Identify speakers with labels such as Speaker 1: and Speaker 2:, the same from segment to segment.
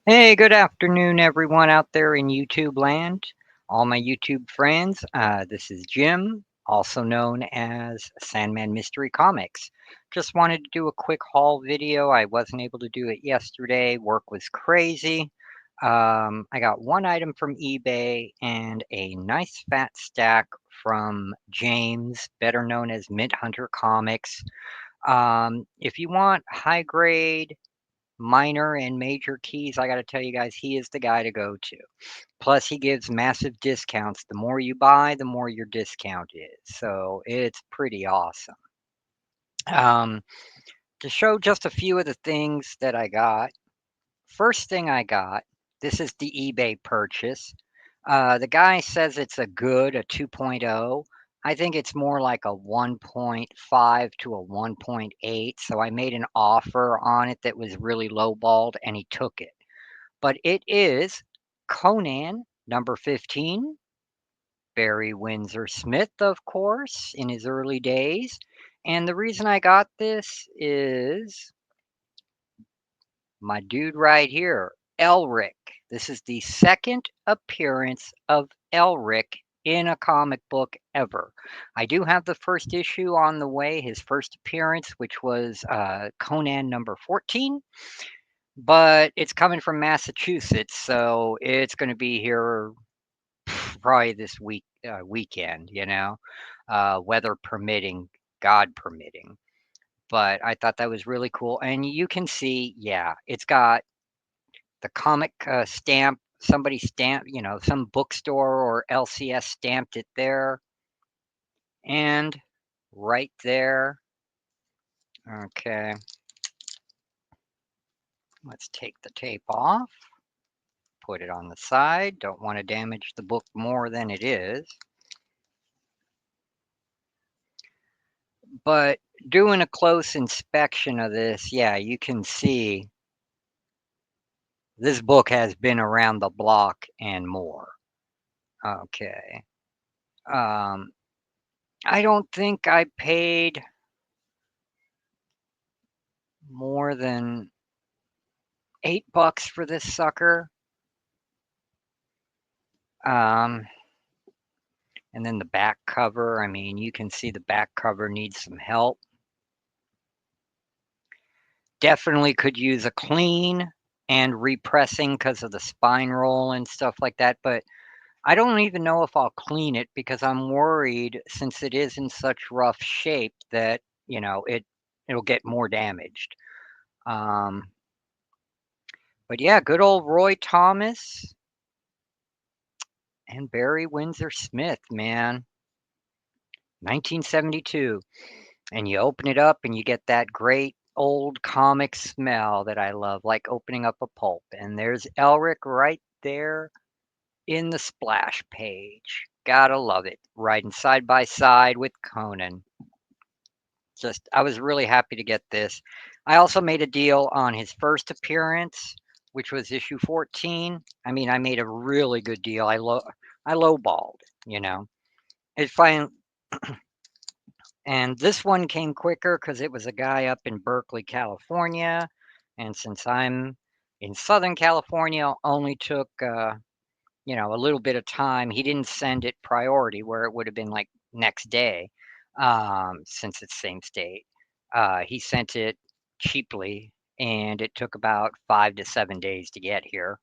Speaker 1: Hey, good afternoon, everyone out there in YouTube land, all my YouTube friends. This is Jim, also known as Sandman Mystery Comics. Just wanted to do a quick haul video. I wasn't able to do it yesterday. Work was crazy. I got one item from eBay and a nice fat stack from James, better known as Mint Hunter Comics. If you want high grade minor and major keys, I got to tell you guys, he is the guy to go to. Plus, he gives massive discounts. The more you buy, the more your discount is. So it's pretty awesome. Um, to show just a few of the things that I got, first thing I got, this is the eBay purchase. The guy says it's a good, a 2.0. I think it's more like a 1.5 to a 1.8. So I made an offer on it that was really lowballed and he took it. But it is Conan number 15, Barry Windsor Smith, of course, in his early days. And the reason I got this is my dude right here, Elric. This is the second appearance of Elric in a comic book ever. I do have the first issue on the way, his first appearance, which was Conan number 14, but it's coming from Massachusetts, so it's going to be here probably this weekend, weather permitting, God permitting. But I thought that was really cool, and you can see, yeah, it's got the comic stamp. Somebody stamped, some bookstore or LCS stamped it there, and right there. Okay, let's take the tape off, put it on the side. Don't want to damage the book more than it is. But doing a close inspection of this, yeah, you can see this book has been around the block and more. Okay. Um, I don't think I paid more than $8 for this sucker. Um, and then the back cover, I mean, you can see the back cover needs some help. Definitely could use a clean and repressing because of the spine roll and stuff like that, but I don't even know if I'll clean it because I'm worried since it is in such rough shape that, it'll get more damaged. Um, but yeah, good old Roy Thomas and Barry Windsor Smith, man. 1972. And you open it up and you get that great old comic smell that I love, like opening up a pulp. And there's Elric right there in the splash page. Gotta love it. Riding side by side with Conan. Just, I was really happy to get this. I also made a deal on his first appearance, which was issue 14. I mean, I made a really good deal. I lowballed, you know. It fine, and this one came quicker because it was a guy up in Berkeley, California, and since I'm in Southern California, only took a little bit of time. He didn't send it priority where it would have been like next day, since it's same state. He sent it cheaply, and it took about 5 to 7 days to get here.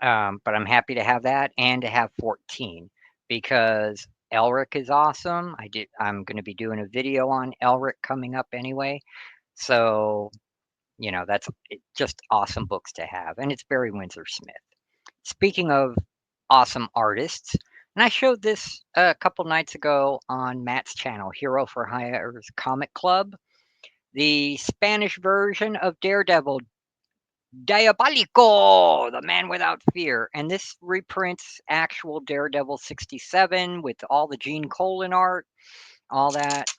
Speaker 1: But I'm happy to have that and to have 14 because Elric is awesome. I'm going to be doing a video on Elric coming up anyway. So, that's just awesome books to have. And it's Barry Windsor Smith. Speaking of awesome artists, and I showed this a couple nights ago on Matt's channel, Hero for Hire's Comic Club, the Spanish version of Daredevil, Diabolico, the man without fear. And this reprints actual Daredevil 67 with all the Gene Colan art, all that.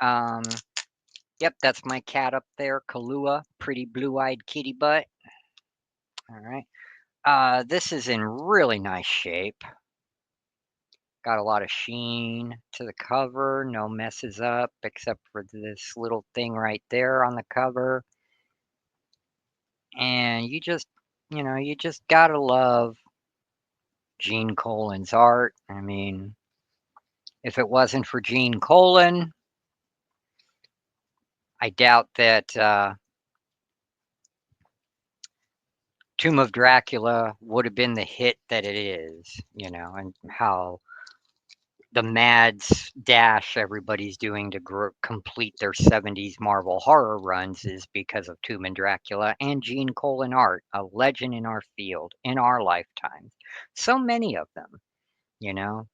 Speaker 1: Yep, that's my cat up there, Kalua, pretty blue-eyed kitty butt. All right. This is in really nice shape. Got a lot of sheen to the cover, no messes up except for this little thing right there on the cover. And you just You just gotta love Gene Colan's art. I mean, if it wasn't for Gene Colan, I doubt that Tomb of Dracula would have been the hit that it is, and how the mad dash everybody's doing to complete their 70s Marvel horror runs is because of Tomb and Dracula and Gene Colan art, a legend in our field, in our lifetime. So many of them, you know.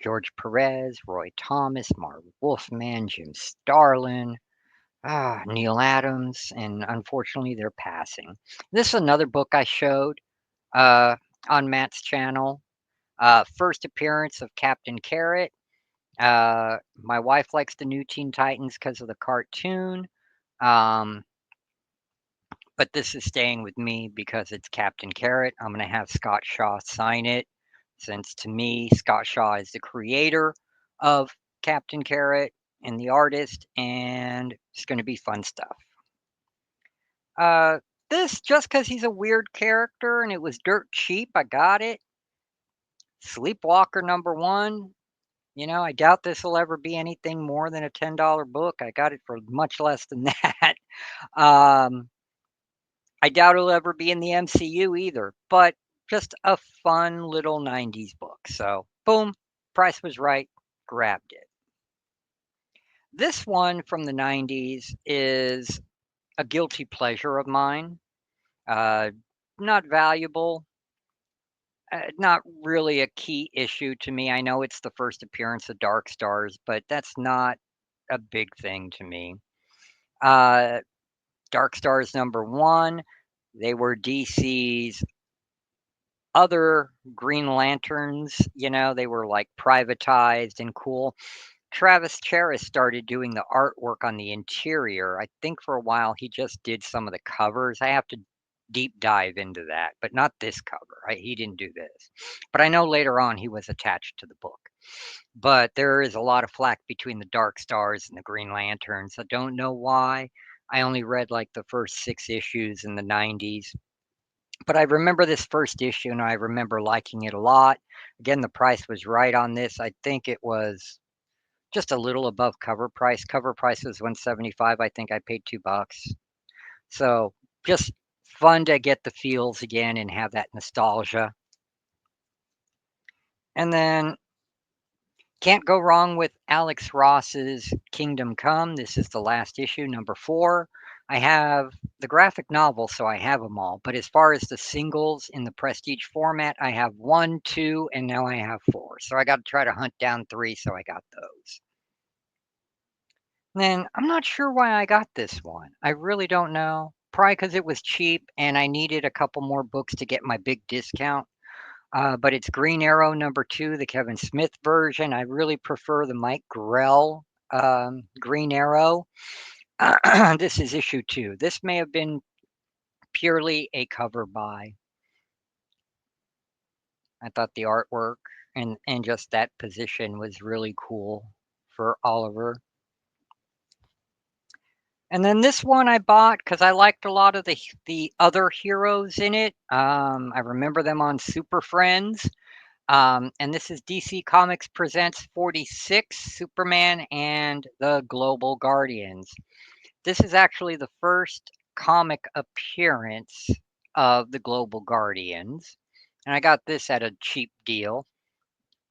Speaker 1: George Perez, Roy Thomas, Marv Wolfman, Jim Starlin, Neil Adams, and unfortunately they're passing. This is another book I showed uh, on Matt's channel. First appearance of Captain Carrot. My wife likes the new Teen Titans because of the cartoon. Um, but this is staying with me because it's Captain Carrot. I'm going to have Scott Shaw sign it, since to me, Scott Shaw is the creator of Captain Carrot and the artist, and it's going to be fun stuff. Uh, this, just because he's a weird character and it was dirt cheap, I got it. Sleepwalker #1. I doubt this will ever be anything more than a $10 book. I got it for much less than that. Um, I doubt it'll ever be in the MCU either, but just a fun little 90s book. So, boom, price was right, grabbed it. This one from the 90s is a guilty pleasure of mine. Uh, not valuable, not really a key issue to me. I know it's the first appearance of Dark Stars, but that's not a big thing to me. Uh, Dark Stars #1, they were DC's other Green Lanterns, they were like privatized and cool. Travis Charest started doing the artwork on the interior. I think for a while he just did some of the covers. I have to deep dive into that, but not this cover. Right? He didn't do this. But I know later on he was attached to the book. But there is a lot of flack between the Dark Stars and the Green Lanterns. I don't know why. I only read like the first 6 issues in the 90s. But I remember this first issue and I remember liking it a lot. Again, the price was right on this. I think it was just a little above cover price. Cover price was 175. I think I paid $2. So just fun to get the feels again and have that nostalgia. And then can't go wrong with Alex Ross's Kingdom Come. This is the last issue, #4. I have the graphic novel, so I have them all. But as far as the singles in the prestige format, I have 1, 2, and now I have 4. So I got to try to hunt down 3, so I got those. Then I'm not sure why I got this one. I really don't know. Probably because it was cheap and I needed a couple more books to get my big discount. But it's Green Arrow #2, the Kevin Smith version. I really prefer the Mike Grell Green Arrow. This is issue 2. This may have been purely a cover buy. I thought the artwork and just that position was really cool for Oliver. And then this one I bought because I liked a lot of the other heroes in it. I remember them on Super Friends. And this is DC Comics Presents 46, Superman and the Global Guardians. This is actually the first comic appearance of the Global Guardians. And I got this at a cheap deal.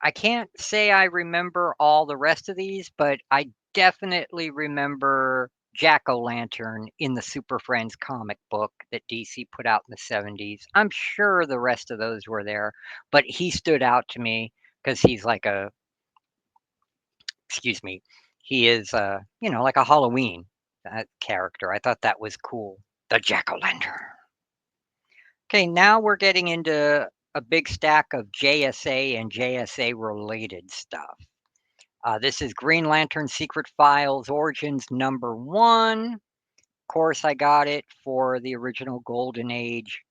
Speaker 1: I can't say I remember all the rest of these, but I definitely remember Jack-O-Lantern in the Super Friends comic book that DC put out in the 70s. I'm sure the rest of those were there, but he stood out to me because he's like excuse me, he is, like a Halloween character. I thought that was cool. The Jack-O-Lantern. Okay, now we're getting into a big stack of JSA and JSA related stuff. This is Green Lantern Secret Files Origins #1. Of course, I got it for the original Golden Age,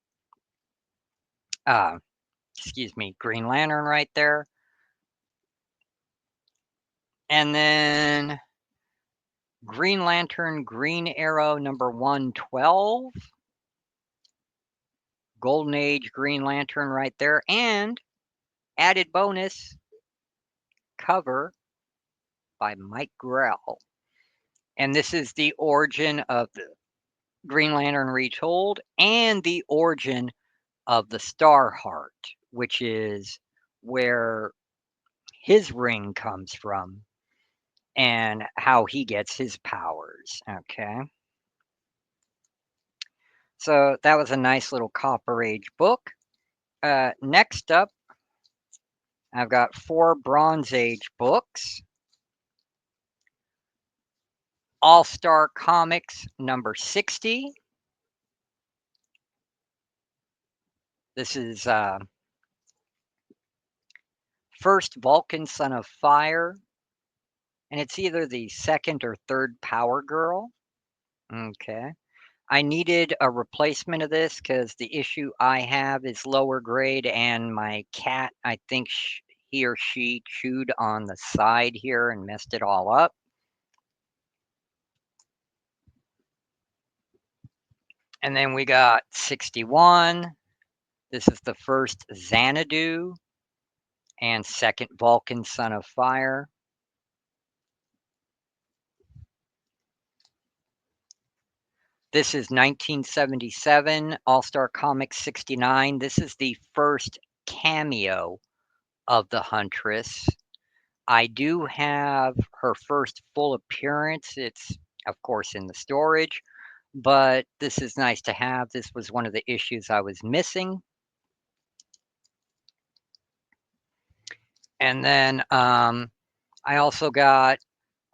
Speaker 1: uh, Green Lantern right there. And then Green Lantern Green Arrow #112. Golden Age Green Lantern right there, and added bonus cover by Mike Grell. And this is the origin of the Green Lantern Retold and the origin of the Starheart, which is where his ring comes from and how he gets his powers. Okay. So that was a nice little Copper Age book. Next up, I've got 4 Bronze Age books. All-Star Comics number 60. This is first Vulcan Son of Fire, and it's either the second or third Power Girl. Okay. I needed a replacement of this because the issue I have is lower grade, and my cat, I think he or she chewed on the side here and messed it all up. And then we got 61. This is the first Xanadu and second Vulcan Son of Fire. This is 1977, All-Star Comics 69. This is the first cameo of the Huntress. I do have her first full appearance. It's, of course, in the storage, but this is nice to have. This was one of the issues I was missing. And then I also got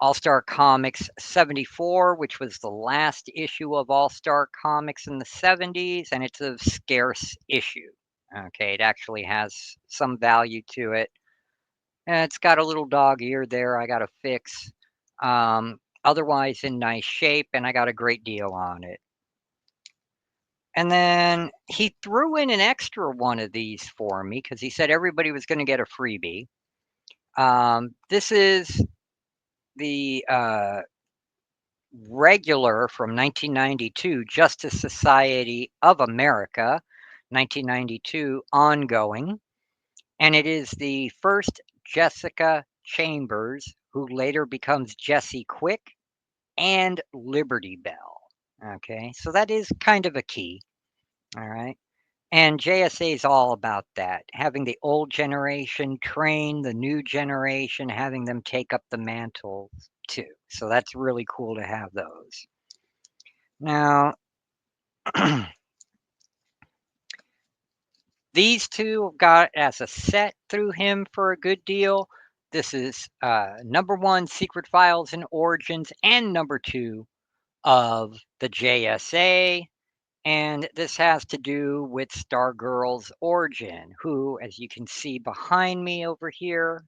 Speaker 1: All-Star Comics 74, which was the last issue of All-Star Comics in the 70s, and it's a scarce issue. Okay, it actually has some value to it. And it's got a little dog ear there I got to fix. Otherwise, in nice shape, and I got a great deal on it. And then he threw in an extra one of these for me because he said everybody was going to get a freebie. This is the regular from 1992, Justice Society of America, 1992, ongoing. And it is the first Jessica Chambers, who later becomes Jesse Quick, and Liberty Bell. Okay, so that is kind of a key. All right. And JSA is all about that, having the old generation train the new generation, having them take up the mantle too. So that's really cool to have those. Now, these two got as a set through him for a good deal. This is number 1, Secret Files and Origins, and number 2 of the JSA. And this has to do with Stargirl's origin, who, as you can see behind me over here,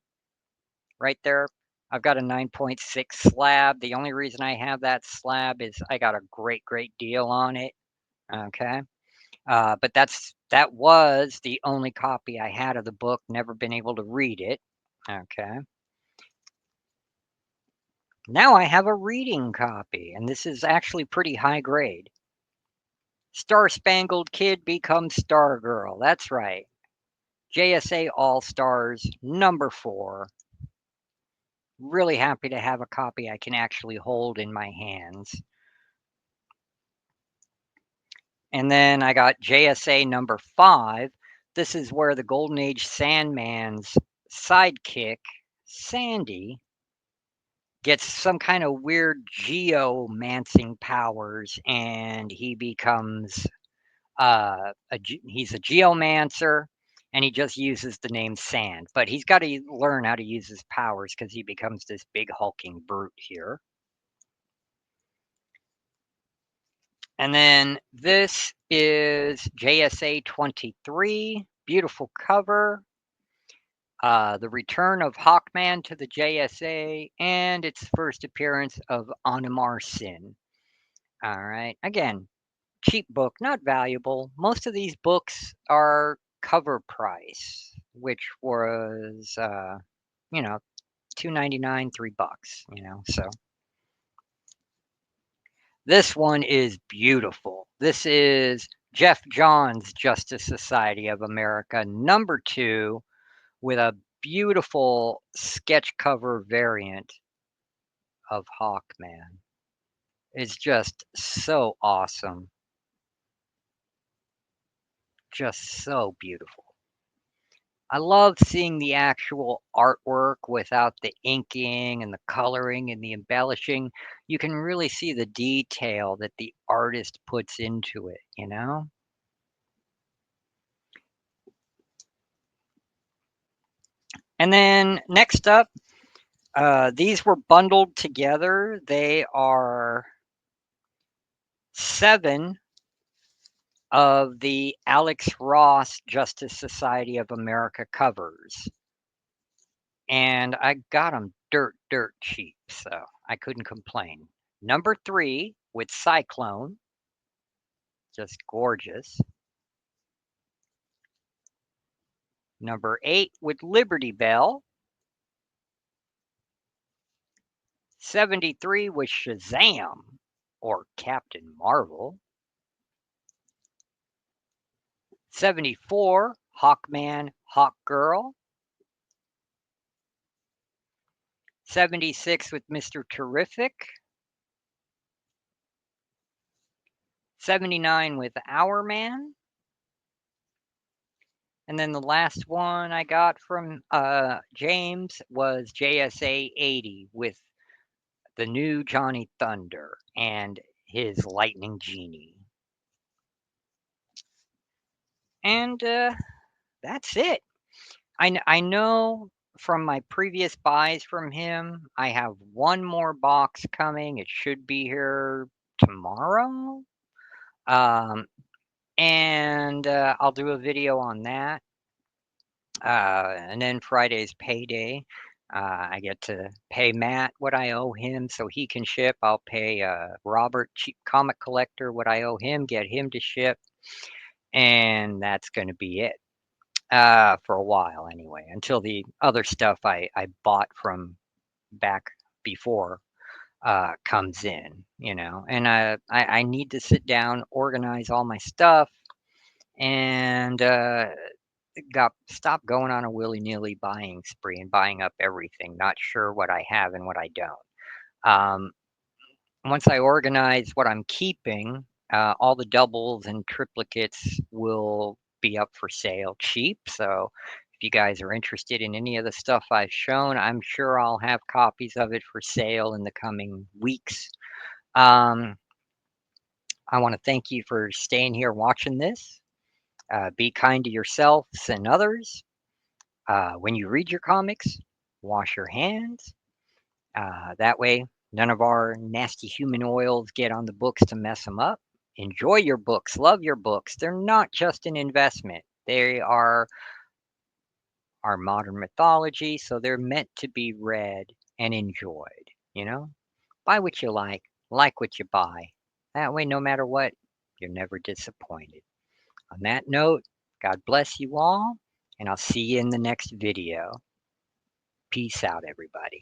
Speaker 1: right there, I've got a 9.6 slab. The only reason I have that slab is I got a great deal on it. Okay. But that was the only copy I had of the book, never been able to read it. Okay. Now I have a reading copy, and this is actually pretty high grade. Star Spangled Kid becomes Stargirl. That's right. JSA All Stars number 4. Really happy to have a copy I can actually hold in my hands. And then I got JSA number 5. This is where the Golden Age Sandman's sidekick, Sandy, gets some kind of weird geomancing powers, and he becomes he's a geomancer, and he just uses the name Sand. But he's got to learn how to use his powers because he becomes this big hulking brute here. And then this is JSA 23, beautiful cover. The return of Hawkman to the JSA, and its first appearance of Onimar Sin. All right, again, cheap book, not valuable. Most of these books are cover price, which was, you know, $2.99, $3, so. This one is beautiful. This is Jeff Johns, Justice Society of America, number 2, with a beautiful sketch cover variant of Hawkman. It's just so awesome. Just so beautiful. I love seeing the actual artwork without the inking and the coloring and the embellishing. You can really see the detail that the artist puts into it, you know? And then next up, these were bundled together. They are 7 of the Alex Ross Justice Society of America covers. And I got them dirt cheap, so I couldn't complain. Number 3 with Cyclone, just gorgeous. Number 8 with Liberty Bell. 73 with Shazam or Captain Marvel. 74 Hawkman, Hawkgirl. 76 with Mr. Terrific. 79 with Our Man. And then the last one I got from James was JSA 80 with the new Johnny Thunder and his Lightning Genie. And that's it. I know from my previous buys from him, I have one more box coming. It should be here tomorrow. Um, and I'll do a video on that. And then Friday's payday. I get to pay Matt what I owe him so he can ship. I'll pay Robert, Cheap Comic Collector, what I owe him, get him to ship. And that's going to be it for a while anyway, until the other stuff I bought from back before comes in, you know. And I need to sit down, organize all my stuff, and got stop going on a willy-nilly buying spree and buying up everything, not sure what I have and what I don't. Once I organize what I'm keeping, all the doubles and triplicates will be up for sale cheap. So if you guys are interested in any of the stuff I've shown, I'm sure I'll have copies of it for sale in the coming weeks. Um, I want to thank you for staying here watching this. Be kind to yourselves and others. When you read your comics, wash your hands. That way, none of our nasty human oils get on the books to mess them up. Enjoy your books, love your books. They're not just an investment, they are our modern mythology, so they're meant to be read and enjoyed. You know, buy what you like what you buy. That way, no matter what, you're never disappointed. On that note, God bless you all, and I'll see you in the next video. Peace out, everybody.